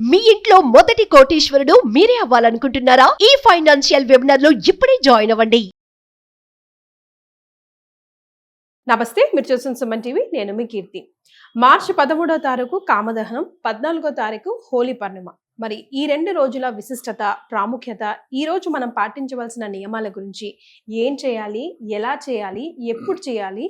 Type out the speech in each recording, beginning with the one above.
మీ ఇంట్లో మొదటి కోటీశ్వరుడు మీరే అవ్వాలనుకుంటున్నారా? ఈ ఫైనాన్షియల్ వెబినార్ లో ఇప్పుడే జాయిన్ అవ్వండి. నమస్తే, మీరు చూస్తున్న సుమన్ టీవీ. నేను మీ కీర్తి. మార్చి 13వ తారీఖు కామదహనం, 14వ తారీఖు హోలీ పౌర్ణిమ. మరి ఈ 2 రోజుల విశిష్టత, ప్రాముఖ్యత, ఈ రోజు మనం పాటించవలసిన నియమాల గురించి, ఏం చేయాలి, ఎలా చేయాలి, ఎప్పుడు చేయాలి,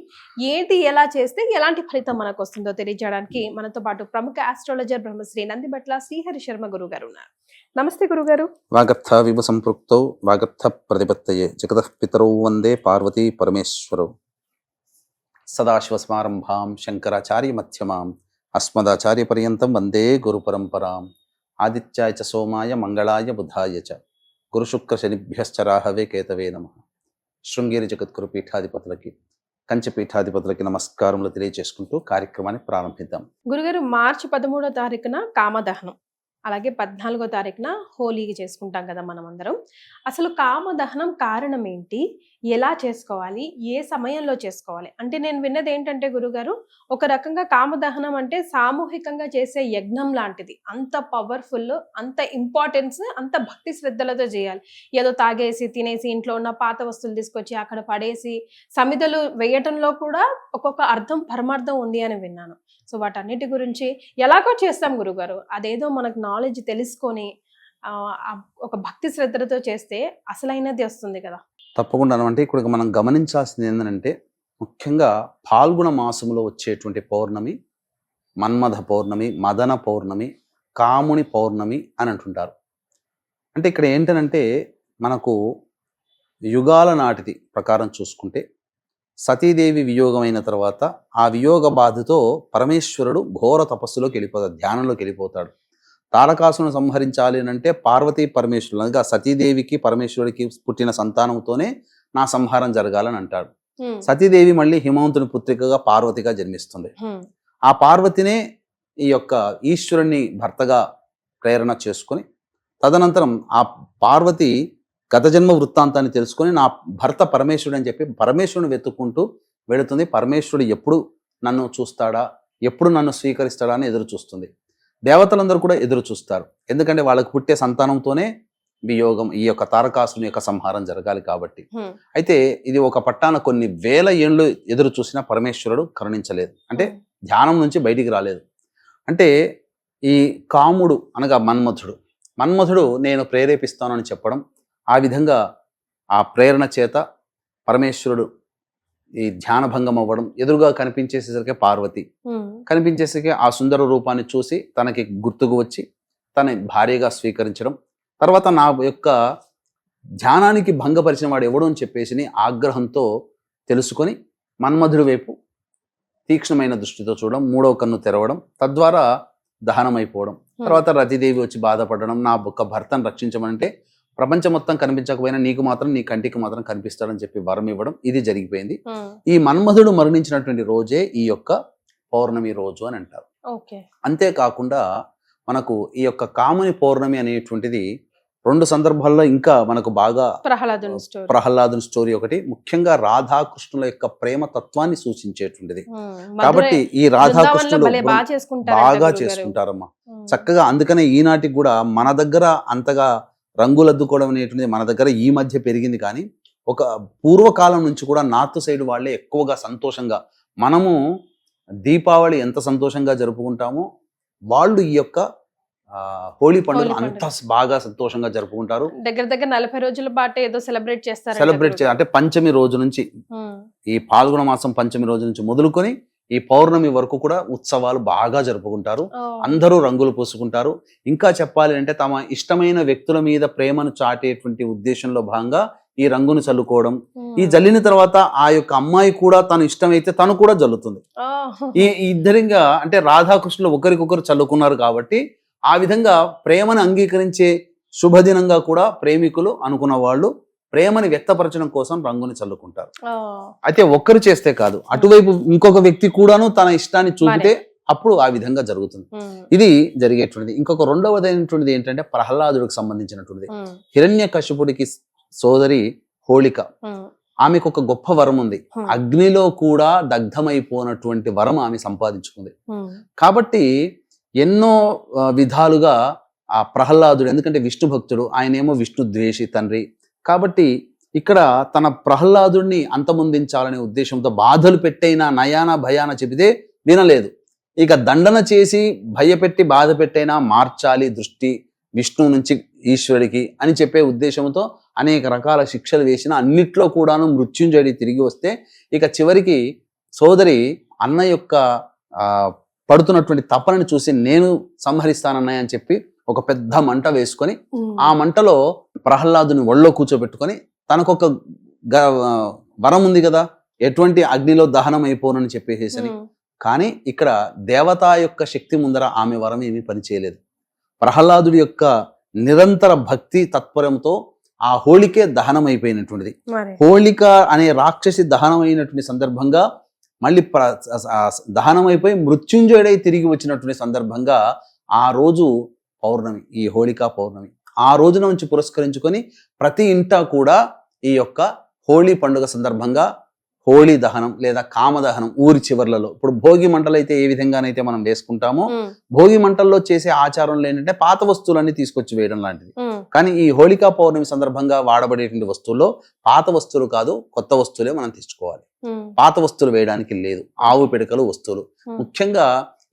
ఏంటి ఎలా చేస్తే ఎలాంటి ఫలితం మనకు వస్తుందో తెలియజేయడానికి మనతో పాటు ప్రముఖ ఆస్ట్రాలజర్ బ్రహ్మశ్రీ నందిబట్ల శ్రీహరి శర్మ గురుగారు ఉన్నారు. నమస్తే గురుగారు. వాగర్థ విభ సంపృక్తౌ వాగర్థ ప్రతిపత్తయే జగతః పితరౌ వందే పార్వతీ పరమేశ్వరౌ. సదాశివసమారంభాం శంకరాచార్య మధ్యమాం అస్మదాచార్య పర్యంతం వందే గురు పరంపరాం. ఆదిత్యాయ చ సోమాయ మంగళాయ బుధాయ చ గురుశుక్ర శనిభ్యశ్చ రాహవే కేతవే నమః. శృంగేరి జగద్గురు పీఠాధిపతులకి, కంచి పీఠాధిపతులకి నమస్కారములు తెలియజేసుకుంటూ కార్యక్రమాన్ని ప్రారంభిద్దాం. గురుగారు, మార్చి 13వ తారీఖున కామదహనం, అలాగే 14వ తారీఖున హోలీకి చేసుకుంటాం కదా మనం అందరం. అసలు కామదహనం కారణం ఏంటి, ఎలా చేసుకోవాలి, ఏ సమయంలో చేసుకోవాలి? అంటే నేను విన్నది ఏంటంటే గురుగారు, ఒక రకంగా కామదహనం అంటే సామూహికంగా చేసే యజ్ఞం లాంటిది. అంత పవర్ఫుల్, అంత ఇంపార్టెన్స్, అంత భక్తి శ్రద్ధలతో చేయాలి. ఏదో తాగేసి తినేసి ఇంట్లో ఉన్న పాత వస్తువులు తీసుకొచ్చి అక్కడ పడేసి సమిధలు వేయటంలో కూడా ఒక్కొక్క అర్థం పరమార్థం ఉంది అని విన్నాను. సో వాటన్నిటి గురించి ఎలాగో చేస్తాం గురుగారు, అదేదో మనకు నాలెడ్జ్ తెలుసుకొని ఒక భక్తి శ్రద్ధలతో చేస్తే అసలైనది వస్తుంది కదా. తప్పకుండా. అంటే ఇక్కడ మనం గమనించాల్సింది ఏంటంటే, ముఖ్యంగా పాల్గొన మాసంలో వచ్చేటువంటి పౌర్ణమి మన్మథ పౌర్ణమి, మదన పౌర్ణమి, కాముని పౌర్ణమి అని అంటుంటారు. అంటే ఇక్కడ ఏంటనంటే, మనకు యుగాల నాటిది ప్రకారం చూసుకుంటే సతీదేవి వియోగమైన తర్వాత ఆ వియోగ బాధతో పరమేశ్వరుడు ఘోర తపస్సులోకి వెళ్ళిపోతాడు, ధ్యానంలోకి వెళ్ళిపోతాడు. తారకాసును సంహరించాలి అంటే పార్వతీ పరమేశ్వరుడు, అనగా సతీదేవికి పరమేశ్వరుడికి పుట్టిన సంతానంతోనే నా సంహారం జరగాలని అంటాడు. సతీదేవి మళ్ళీ హిమవంతుని పుత్రికగా పార్వతిగా జన్మిస్తుంది. ఆ పార్వతినే ఈ యొక్క ఈశ్వరుణ్ణి భర్తగా ప్రేరణ చేసుకొని, తదనంతరం ఆ పార్వతి గత జన్మ వృత్తాంతాన్ని తెలుసుకొని నా భర్త పరమేశ్వరుడు అని చెప్పి పరమేశ్వరుని వెతుక్కుంటూ వెళుతుంది. పరమేశ్వరుడు ఎప్పుడు నన్ను చూస్తాడా, ఎప్పుడు నన్ను స్వీకరిస్తాడా అని ఎదురు చూస్తుంది. దేవతలందరూ కూడా ఎదురు చూస్తారు, ఎందుకంటే వాళ్ళకు పుట్టే సంతానంతోనే వియోగం, ఈ యొక్క తారకాసుని యొక్క సంహారం జరగాలి కాబట్టి. అయితే ఇది ఒక పట్టాన కొన్ని వేల ఏళ్ళు ఎదురు చూసినా పరమేశ్వరుడు కరుణించలేదు, అంటే ధ్యానం నుంచి బయటికి రాలేదు. అంటే ఈ కాముడు అనగా మన్మథుడు నేను ప్రేరేపిస్తానని చెప్పడం, ఆ విధంగా ఆ ప్రేరణ చేత పరమేశ్వరుడు ఈ ధ్యానభంగం అవ్వడం, ఎదురుగా కనిపించేసేసరికి పార్వతి కనిపించేసరికి ఆ సుందర రూపాన్ని చూసి తనకి గుర్తుకు వచ్చి తన భార్యగా స్వీకరించడం, తర్వాత నా యొక్క ధ్యానానికి భంగపరిచిన వాడు ఎవడు అని చెప్పేసి ఆగ్రహంతో తెలుసుకొని మన్మధుడి వైపు తీక్ష్ణమైన దృష్టితో చూడడం, 3వ కన్ను తెరవడం, తద్వారా దహనమైపోవడం. తర్వాత రతిదేవి వచ్చి బాధపడడం, నా ఒక్క భర్తను రక్షించమంటే ప్రపంచం మొత్తం కనిపించకపోయినా నీకు మాత్రం, నీ కంటికి మాత్రం కనిపిస్తాడని చెప్పి వరం ఇవ్వడం, ఇది జరిగిపోయింది. ఈ మన్మధుడు మరణించినటువంటి రోజే ఈ యొక్క పౌర్ణమి రోజు అని అంటారు. అంతేకాకుండా మనకు ఈ యొక్క కాముని పౌర్ణమి అనేటువంటిది 2 సందర్భాల్లో ఇంకా మనకు బాగా ప్రహ్లాదుని స్టోరీ ఒకటి, ముఖ్యంగా రాధాకృష్ణుల యొక్క ప్రేమ తత్వాన్ని సూచించేటువంటిది. కాబట్టి ఈ రాధాకృష్ణులు బాగా చేసుకుంటారమ్మా చక్కగా. అందుకనే ఈనాటికి కూడా మన దగ్గర అంతగా రంగులద్దుకోవడం అనేటువంటిది మన దగ్గర ఈ మధ్య పెరిగింది, కానీ ఒక పూర్వకాలం నుంచి కూడా నార్త్ సైడ్ వాళ్ళే ఎక్కువగా సంతోషంగా, మనము దీపావళి ఎంత సంతోషంగా జరుపుకుంటామో వాళ్ళు ఈ యొక్క హోలీ పండుగ అంత బాగా సంతోషంగా జరుపుకుంటారు. దగ్గర 40 రోజుల పాటు ఏదో సెలబ్రేట్ చేస్తారు. అంటే పంచమి రోజు నుంచి, ఈ పాల్గొన మాసం పంచమి రోజు నుంచి మొదలుకొని ఈ పౌర్ణమి వరకు కూడా ఉత్సవాలు బాగా జరుపుకుంటారు. అందరూ రంగులు పూసుకుంటారు. ఇంకా చెప్పాలి అంటే తమ ఇష్టమైన వ్యక్తుల మీద ప్రేమను చాటేటువంటి ఉద్దేశంలో భాగంగా ఈ రంగును చల్లుకోవడం. ఈ జల్లిన తర్వాత ఆ యొక్క అమ్మాయి కూడా తను ఇష్టమైతే తను కూడా జల్లుతుంది. ఈ ఇద్దరిగా అంటే రాధాకృష్ణులు ఒకరికొకరు చల్లుకున్నారు కాబట్టి ఆ విధంగా ప్రేమను అంగీకరించే శుభదినంగా కూడా ప్రేమికులు అనుకున్న వాళ్ళు ప్రేమని వ్యక్తపరచడం కోసం రంగుని చల్లుకుంటారు. అయితే ఒక్కరు చేస్తే కాదు, అటువైపు ఇంకొక వ్యక్తి కూడాను తన ఇష్టాన్ని చూపితే అప్పుడు ఆ విధంగా జరుగుతుంది. ఇది జరిగేటువంటిది. ఇంకొక రెండవదైనటువంటిది ఏంటంటే ప్రహ్లాదుడికి సంబంధించినటువంటిది. హిరణ్యకశిపుడికి సోదరి హోళిక, ఆమెకు ఒక గొప్ప వరం ఉంది. అగ్నిలో కూడా దగ్ధమైపోయినటువంటి వరం ఆమె సంపాదించుకుంది. కాబట్టి ఎన్నో విధాలుగా ఆ ప్రహ్లాదుడు, ఎందుకంటే విష్ణు భక్తుడు, ఆయనేమో విష్ణు ద్వేషి తండ్రి కాబట్టి ఇక్కడ తన ప్రహ్లాదుడిని అంతమొందించాలనే ఉద్దేశంతో బాధలు పెట్టైనా నయాన భయాన చెబితే వినలేదు. ఇక దండన చేసి భయపెట్టి బాధ పెట్టైనా మార్చాలి దృష్టి విష్ణువు నుంచి ఈశ్వరుడికి అని చెప్పే ఉద్దేశంతో అనేక రకాల శిక్షలు వేసిన అన్నిట్లో కూడాను మృత్యుంజయుడి తిరిగి వస్తే ఇక చివరికి సోదరి అన్న యొక్క పడుతున్నటువంటి తపనని చూసి నేను సంహరిస్తానన్నయ్య అని చెప్పి ఒక పెద్ద మంట వేసుకొని ఆ మంటలో ప్రహ్లాదుని ఒళ్ళో కూర్చోబెట్టుకొని తనకొక వరం ఉంది కదా, ఎటువంటి అగ్నిలో దహనం అయిపోనని చెప్పేసేసని. కానీ ఇక్కడ దేవత యొక్క శక్తి ముందర ఆమె వరం ఏమీ పనిచేయలేదు. ప్రహ్లాదుడి యొక్క నిరంతర భక్తి తత్పరంతో ఆ హోళికే దహనం అయిపోయినటువంటిది. హోళిక అనే రాక్షసి దహనం అయినటువంటి సందర్భంగా మళ్ళీ దహనం అయిపోయి మృత్యుంజయుడై తిరిగి వచ్చినటువంటి సందర్భంగా ఆ రోజు పౌర్ణమి, ఈ హోళికా పౌర్ణమి. ఆ రోజున నుంచి పురస్కరించుకొని ప్రతి ఇంటా కూడా ఈ యొక్క హోళీ పండుగ సందర్భంగా హోళీ దహనం లేదా కామదహనం ఊరి చివర్లలో, ఇప్పుడు భోగి మంటలు అయితే ఏ విధంగానైతే మనం వేసుకుంటామో భోగి మంటల్లో చేసే ఆచారంలో ఏంటంటే పాత వస్తువులన్నీ తీసుకొచ్చి వేయడం లాంటిది. కానీ ఈ హోళికా పౌర్ణమి సందర్భంగా వాడబడేటువంటి వస్తువుల్లో పాత వస్తువులు కాదు, కొత్త వస్తువులే మనం తెచ్చుకోవాలి. పాత వస్తువులు వేయడానికి లేదు. ఆవు పిడకలు వస్తువులు. ముఖ్యంగా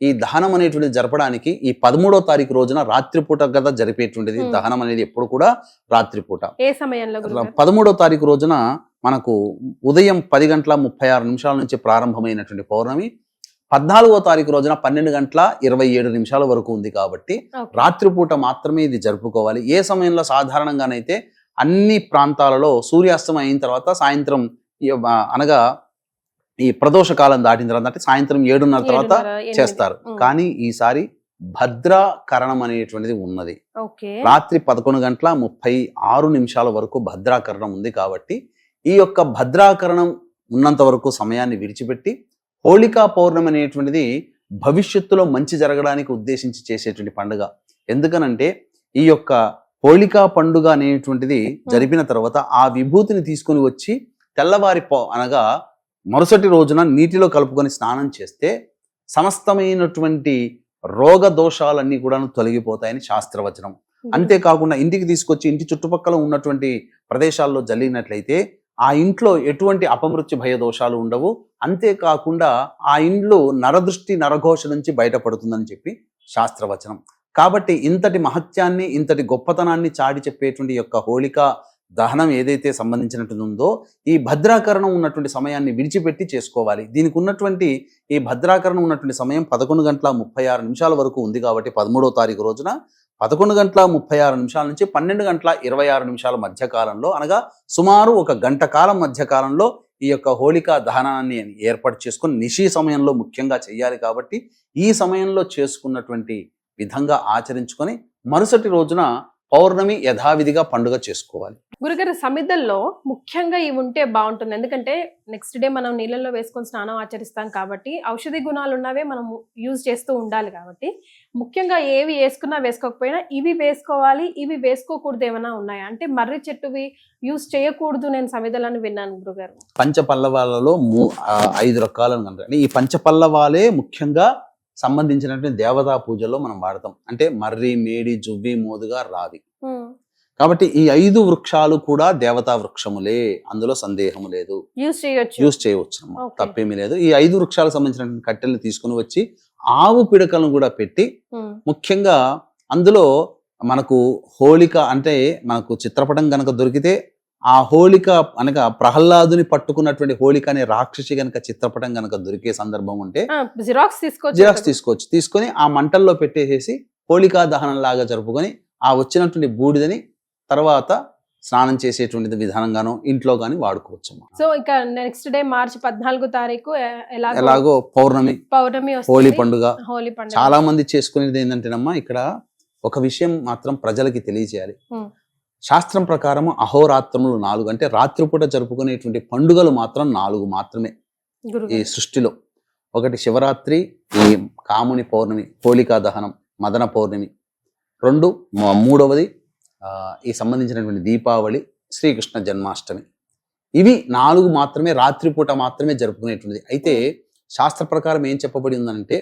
ఈ దహనం అనేటువంటిది జరపడానికి ఈ 13వ తారీఖు రోజున రాత్రిపూట కదా జరిపేటువంటిది. దహనం అనేది ఎప్పుడు కూడా రాత్రిపూట. ఏ సమయంలో? 13వ తారీఖు రోజున మనకు ఉదయం 10:36 నుంచి ప్రారంభమైనటువంటి పౌర్ణమి 14వ తారీఖు రోజున 12:27 వరకు ఉంది కాబట్టి రాత్రిపూట మాత్రమే ఇది జరుపుకోవాలి. ఏ సమయంలో సాధారణంగానైతే అన్ని ప్రాంతాలలో సూర్యాస్తమయం అయిన తర్వాత సాయంత్రం అనగా ఈ ప్రదోష కాలం దాటిన తర్వాత అంటే సాయంత్రం 7:30 తర్వాత చేస్తారు. కానీ ఈసారి భద్రాకరణం అనేటువంటిది ఉన్నది. రాత్రి 11:36 వరకు భద్రాకరణం ఉంది కాబట్టి ఈ యొక్క భద్రాకరణం ఉన్నంత వరకు సమయాన్ని విడిచిపెట్టి హోళికా పౌర్ణమి అనేటువంటిది భవిష్యత్తులో మంచి జరగడానికి ఉద్దేశించి చేసేటువంటి పండుగ. ఎందుకనంటే ఈ యొక్క హోళికా పండుగ అనేటువంటిది జరిపిన తర్వాత ఆ విభూతిని తీసుకుని వచ్చి తెల్లవారి అనగా మరుసటి రోజున నీటిలో కలుపుకొని స్నానం చేస్తే సమస్తమైనటువంటి రోగ దోషాలన్నీ కూడా తొలగిపోతాయని శాస్త్రవచనం. అంతేకాకుండా ఇంటికి తీసుకొచ్చి ఇంటి చుట్టుపక్కల ఉన్నటువంటి ప్రదేశాల్లో జల్లినట్లయితే ఆ ఇంట్లో ఎటువంటి అపమృత్యు భయ దోషాలు ఉండవు. అంతేకాకుండా ఆ ఇంట్లో నరదృష్టి నరఘోష నుంచి బయటపడుతుందని చెప్పి శాస్త్రవచనం. కాబట్టి ఇంతటి మహత్యాన్ని ఇంతటి గొప్పతనాన్ని చాటి చెప్పేటువంటి యొక్క హోళికా దహనం ఏదైతే సంబంధించినటువంటి ఉందో ఈ భద్రాకరణం ఉన్నటువంటి సమయాన్ని విడిచిపెట్టి చేసుకోవాలి. దీనికి ఉన్నటువంటి ఈ భద్రాకరణం ఉన్నటువంటి సమయం 11:36 వరకు ఉంది కాబట్టి 13వ తారీఖు రోజున 11:36 నుంచి 12:26 మధ్య కాలంలో అనగా సుమారు 1 గంట కాలం మధ్య కాలంలో ఈ యొక్క హోళికా దహనాన్ని ఏర్పాటు చేసుకుని నిశీ సమయంలో ముఖ్యంగా చేయాలి. కాబట్టి ఈ సమయంలో చేసుకున్నటువంటి విధంగా ఆచరించుకొని మరుసటి రోజున పౌర్ణమి యథావిధిగా పండుగ చేసుకోవాలి. గురుగారు, సమిధల్లో ముఖ్యంగా ఇవి ఉంటే బాగుంటుంది. ఎందుకంటే నెక్స్ట్ డే మనం నీళ్ళల్లో వేసుకొని స్నానం ఆచరిస్తాం కాబట్టి ఔషధి గుణాలు ఉన్నవే మనం యూజ్ చేస్తూ ఉండాలి. కాబట్టి ముఖ్యంగా ఏవి వేసుకున్నా వేసుకోకపోయినా ఇవి వేసుకోవాలి, ఇవి వేసుకోకూడదు ఏమైనా ఉన్నాయా? అంటే మర్రి చెట్టువి యూజ్ చేయకూడదు నేను సమిధలను విన్నాను గురుగారు. పంచపల్లవాలలో 5 రకాలను అంటే ఈ పంచపల్లవాలే ముఖ్యంగా సంబంధించినటువంటి దేవతా పూజల్లో మనం వాడతాం. అంటే మర్రి, మేడి, జువ్వి, మోదుగా, రావి. కాబట్టి ఈ 5 వృక్షాలు కూడా దేవతా వృక్షములే, అందులో సందేహము లేదు. యూజ్ చేయవచ్చు, తప్పేమీ లేదు. ఈ 5 వృక్షాలకు సంబంధించినటువంటి కట్టెలను తీసుకుని వచ్చి ఆవు పిడకలను కూడా పెట్టి ముఖ్యంగా అందులో మనకు హోళిక అంటే మనకు చిత్రపటం కనుక దొరికితే ఆ హోళిక అనగా ప్రహ్లాదుని పట్టుకున్నటువంటి హోళిక అనే రాక్షసి గనక చిత్రపటం గనక దొరికే సందర్భం ఉంటే జిరాక్స్ తీసుకోవచ్చు. తీసుకొని ఆ మంటల్లో పెట్టేసేసి హోళికా దహనం లాగా జరుపుకొని ఆ వచ్చినటువంటి బూడిదని తర్వాత స్నానం చేసేటువంటి విధానంగానో ఇంట్లో గానీ వాడుకోవచ్చు. సో ఇక నెక్స్ట్ డే మార్చి 14వ తారీఖు ఎలాగో పౌర్ణమి హోళీ పండుగ చాలా మంది చేసుకునేది ఏంటంటేనమ్మా, ఇక్కడ ఒక విషయం మాత్రం ప్రజలకి తెలియజేయాలి. శాస్త్రం ప్రకారం అహోరాత్రములు 4 అంటే రాత్రిపూట జరుపుకునేటువంటి పండుగలు మాత్రం 4 మాత్రమే ఈ సృష్టిలో. ఒకటి శివరాత్రి, ఈ కాముని పౌర్ణమి, హోళికా దహనం, మదన పౌర్ణమి. 2 మూడవది ఈ సంబంధించినటువంటి దీపావళి, శ్రీకృష్ణ జన్మాష్టమి. ఇవి 4 మాత్రమే రాత్రిపూట మాత్రమే జరుపుకునేటువంటిది. అయితే శాస్త్ర ప్రకారం ఏం చెప్పబడి ఉందంటే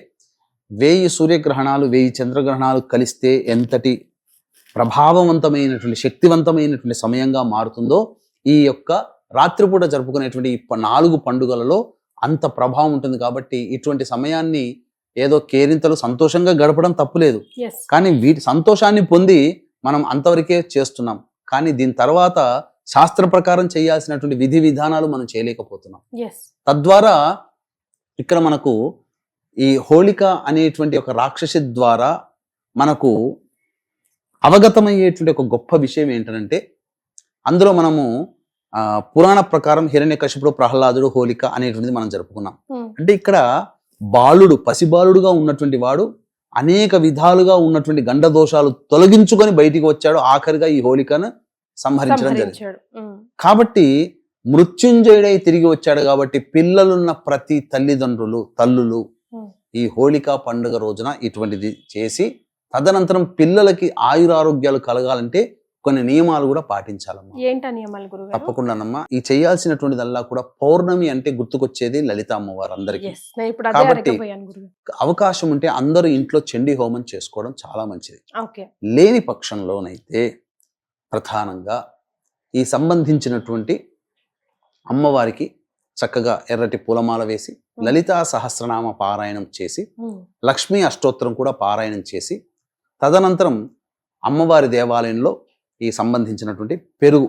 1000 సూర్యగ్రహణాలు 1000 చంద్రగ్రహణాలు కలిస్తే ఎంతటి ప్రభావవంతమైనటువంటి శక్తివంతమైనటువంటి సమయంగా మారుతుందో ఈ యొక్క రాత్రిపూట జరుపుకునేటువంటి ఈ 4 పండుగలలో అంత ప్రభావం ఉంటుంది. కాబట్టి ఇటువంటి సమయాన్ని ఏదో కేరింతలు సంతోషంగా గడపడం తప్పులేదు, ఎస్ కానీ వీటి సంతోషాన్ని పొంది మనం అంతవరకే చేస్తున్నాం. కానీ దీని తర్వాత శాస్త్ర ప్రకారం చేయాల్సినటువంటి విధి విధానాలు మనం చేయలేకపోతున్నాం. ఎస్ తద్వారా ఇక్కడ మనకు ఈ హోళిక అనేటువంటి ఒక రాక్షసి ద్వారా మనకు అవగతమయ్యేటువంటి ఒక గొప్ప విషయం ఏంటంటే, అందులో మనము పురాణ ప్రకారం హిరణ్యకశిపుడు, ప్రహ్లాదుడు, హోళిక అనేటువంటిది మనం జరుపుకున్నాం. అంటే ఇక్కడ బాలుడు, పసిబాలుడుగా ఉన్నటువంటి వాడు అనేక విధాలుగా ఉన్నటువంటి గండ దోషాలు తొలగించుకొని బయటికి వచ్చాడు. ఆఖరిగా ఈ హోళికను సంహరించడం జరిగింది. కాబట్టి మృత్యుంజయుడై తిరిగి వచ్చాడు. కాబట్టి పిల్లలున్న ప్రతి తల్లులు ఈ హోళికా పండుగ రోజున ఇటువంటిది చేసి తదనంతరం పిల్లలకి ఆయురారోగ్యాలు కలగాలంటే కొన్ని నియమాలు కూడా పాటించాలమ్మా. ఏంటా నియమాలు గురుగారు? తప్పకుండానమ్మా. ఈ చేయాల్సినటువంటిదల్లా కూడా పౌర్ణమి అంటే గుర్తుకొచ్చేది లలిత అమ్మవారు అందరికీ. కాబట్టి అవకాశం ఉంటే అందరూ ఇంట్లో చండీ హోమం చేసుకోవడం చాలా మంచిది. లేని పక్షంలోనైతే ప్రధానంగా ఈ సంబంధించినటువంటి అమ్మవారికి చక్కగా ఎర్రటి పూలమాల వేసి లలితా సహస్రనామ పారాయణం చేసి లక్ష్మీ అష్టోత్తరం కూడా పారాయణం చేసి తదనంతరం అమ్మవారి దేవాలయంలో ఈ సంబంధించినటువంటి పెరుగు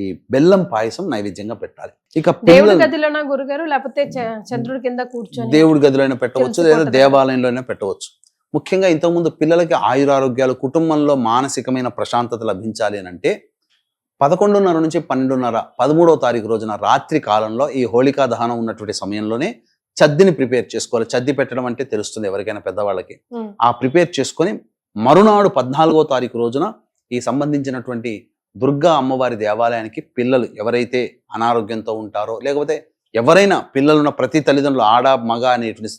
ఈ బెల్లం పాయసం నైవేద్యంగా పెట్టాలి. ఇక దేవుడి గదిలోనా గురుగారు, లేకపోతే చంద్రుడి కింద కూర్చొని దేవుడి గదిలోనే పెట్టవచ్చు, లేదా దేవాలయంలోనే పెట్టవచ్చు. ముఖ్యంగా ఇంతకుముందు పిల్లలకి ఆయురారోగ్యాలు, కుటుంబంలో మానసికమైన ప్రశాంతత లభించాలి అని అంటే 11:30 నుంచి 12:30 13వ తారీఖు రోజున రాత్రి కాలంలో ఈ హోళికా దహనం ఉన్నటువంటి సమయంలోనే చద్దిని ప్రిపేర్ చేసుకోవాలి. చద్ది పెట్టడం అంటే తెలుస్తుంది ఎవరికైనా పెద్దవాళ్ళకి. ఆ ప్రిపేర్ చేసుకొని మరునాడు 14వ తారీఖు రోజున ఈ సంబంధించినటువంటి దుర్గా అమ్మవారి దేవాలయానికి పిల్లలు ఎవరైతే అనారోగ్యంతో ఉంటారో, లేకపోతే ఎవరైనా పిల్లలున్న ప్రతి తల్లిదండ్రులు ఆడ మగ అనేటువంటి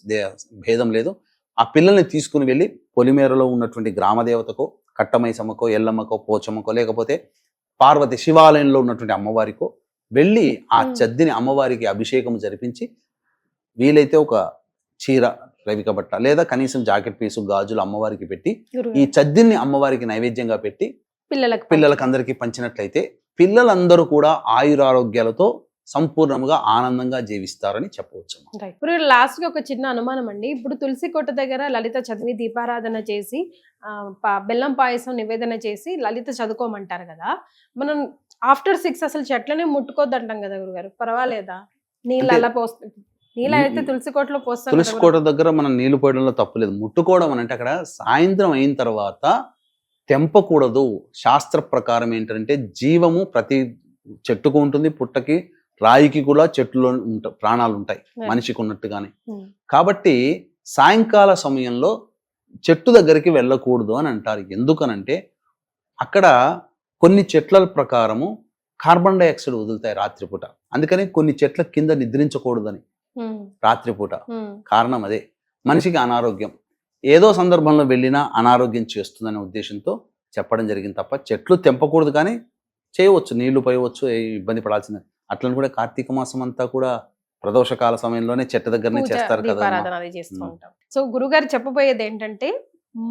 భేదం లేదు, ఆ పిల్లల్ని తీసుకుని వెళ్ళి పొలిమేరలో ఉన్నటువంటి గ్రామదేవతకో, కట్టమైసమ్మకో, ఎల్లమ్మకో, పోచమ్మకో, లేకపోతే పార్వతి శివాలయంలో ఉన్నటువంటి అమ్మవారికో వెళ్ళి ఆ చద్దిని అమ్మవారికి అభిషేకం జరిపించి వీలైతే ఒక చీర, రవిక బట్ట లేదా కనీసం జాకెట్ పీసు, గాజులు అమ్మవారికి పెట్టి ఈ చద్దిని అమ్మవారికి నైవేద్యంగా పెట్టి పిల్లలకు అందరికీ పంచినట్లయితే పిల్లలందరూ కూడా ఆయురారోగ్యాలతో సంపూర్ణంగా ఆనందంగా జీవిస్తారని చెప్పవచ్చు. ఇప్పుడు లాస్ట్ గా ఒక చిన్న అనుమానం అండి. ఇప్పుడు తులసి కోట దగ్గర లలిత చదివి దీపారాధన చేసి బెల్లం పాయసం నివేదన చేసి లలిత చదువుకోమంటారు కదా, మనం ఆఫ్టర్ 6 అసలు చెట్లనే ముట్టుకోద్దు అంటాం కదా గురుగారు, పర్వాలేదా? నీళ్ళు అలా నీళ్ళు అయితే తులసి కోటలో పోస్తాం. తులసి కోట దగ్గర మనం నీళ్లు పోయడంలో తప్పులేదు. ముట్టుకోవడం అని అంటే అక్కడ సాయంత్రం అయిన తర్వాత తెంపకూడదు. శాస్త్ర ప్రకారం ఏంటంటే జీవము ప్రతి చెట్టుకు ఉంటుంది, పుట్టకి రాయికి కూడా చెట్టులో ప్రాణాలు ఉంటాయి మనిషికి ఉన్నట్టుగానే. కాబట్టి సాయంకాల సమయంలో చెట్టు దగ్గరికి వెళ్ళకూడదు అని అంటారు. ఎందుకనంటే అక్కడ కొన్ని చెట్ల ప్రకారము కార్బన్ డైఆక్సైడ్ వదులుతాయి రాత్రిపూట. అందుకని కొన్ని చెట్ల కింద నిద్రించకూడదని రాత్రిపూట. కారణం అదే, మనిషికి అనారోగ్యం ఏదో సందర్భంలో వెళ్ళినా అనారోగ్యం చేస్తుందనే ఉద్దేశంతో చెప్పడం జరిగింది తప్ప చెట్లు తెంపకూడదు. కానీ చేయవచ్చు, నీళ్లు పోయవచ్చు, ఇబ్బంది పడాల్సిందే. అట్లని కూడా కార్తీక మాసం అంతా కూడా ప్రదోషకాల సమయంలోనే చెట్టు దగ్గరనే చేస్తారు కదా. సో గురుగారు చెప్పబోయేది ఏంటంటే,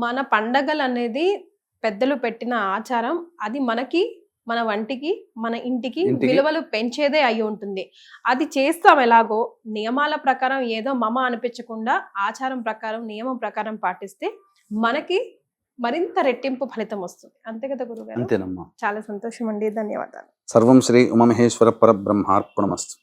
మన పండగలు అనేది పెద్దలు పెట్టిన ఆచారం, అది మనకి, మన వంటికి, మన ఇంటికి విలువలు పెంచేదే అయి ఉంటుంది. అది చేస్తాం ఎలాగో నియమాల ప్రకారం, ఏదో మమ అనిపించకుండా ఆచారం ప్రకారం, నియమం ప్రకారం పాటిస్తే మనకి మరింత రెట్టింపు ఫలితం వస్తుంది. అంతే కదా గురుగారు? అంతేనమ్మా. చాలా సంతోషం అండి, ధన్యవాదాలు. సర్వం శ్రీ ఉమామహేశ్వర పరబ్రహ్మార్పణమస్తు.